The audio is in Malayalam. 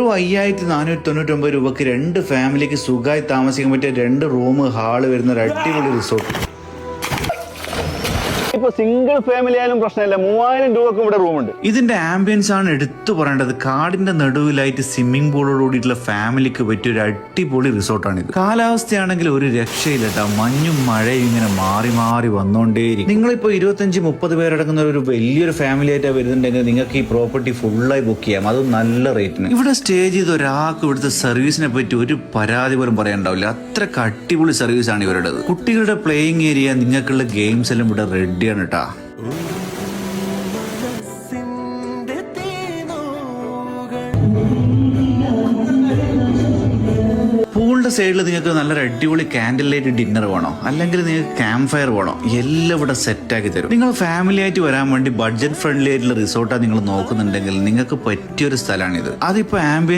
5499 രൂപക്ക് 2 ഫാമിലിക്ക് സുഖമായി താമസിക്കാൻ പറ്റിയ 2 റൂം ഹാള് വരുന്ന ഒരു അടിപൊളി റിസോർട്ട്. ഇപ്പൊ സിംഗിൾ ഫാമിലി ആയാലും പ്രശ്നമില്ല, 3000 രൂപക്കും ഇവിടെ റൂമുണ്ട്. ഇതിന്റെ ആംബിയൻസ് ആണ് എടുത്തു പറയേണ്ടത്. കാടിന്റെ നടുവിലായിട്ട് സ്വിമ്മിംഗ് പൂളോട് കൂടിയിട്ടുള്ള ഫാമിലിക്ക് പറ്റിയ ഒരു അടിപൊളി റിസോർട്ടാണിത്. കാലാവസ്ഥയാണെങ്കിൽ ഒരു രക്ഷയില്ല കേട്ടോ. മഞ്ഞും മഴയും ഇങ്ങനെ മാറി മാറി വന്നോണ്ടേയിരിക്കും. നിങ്ങളിപ്പോ 25-30 പേരടങ്ങുന്ന ഒരു വലിയൊരു ഫാമിലി ആയിട്ട് വരുന്നുണ്ടെങ്കിൽ നിങ്ങൾക്ക് ഈ പ്രോപ്പർട്ടി ഫുള്ളായി ബുക്ക് ചെയ്യാം, അതും നല്ല റേറ്റിന്. ഇവിടെ സ്റ്റേ ചെയ്ത് ഒരാൾക്ക് ഇവിടുത്തെ സർവീസിനെ പറ്റി ഒരു പരാതി പോലും പറയാനുണ്ടാവില്ല. അത്രക്ക് അടിപൊളി സർവീസ് ആണ് ഇവരുടേത്. കുട്ടികളുടെ പ്ലേയിങ് ഏരിയ, നിങ്ങൾക്കുള്ള ഗെയിംസ് എല്ലാം ഇവിടെ റെഡിയാണ് കേട്ടാ. പൂളിന്റെ സൈഡിൽ നിങ്ങൾക്ക് നല്ലൊരു അടിപൊളി കാൻഡിൽ ലൈറ്റ് ഡിന്നർ വേണോ, അല്ലെങ്കിൽ നിങ്ങൾക്ക് ക്യാമ്പ് ഫയർ വേണോ, എല്ലാം ഇവിടെ സെറ്റാക്കി തരും. നിങ്ങൾ ഫാമിലി ആയിട്ട് വരാൻ വേണ്ടി ബഡ്ജറ്റ് ഫ്രണ്ട്ലി ആയിട്ടുള്ള റിസോർട്ടാണ് നിങ്ങൾ നോക്കുന്നുണ്ടെങ്കിൽ നിങ്ങൾക്ക് പറ്റിയൊരു സ്ഥലമാണിത്. അതിപ്പോ ആംബിയൻസ്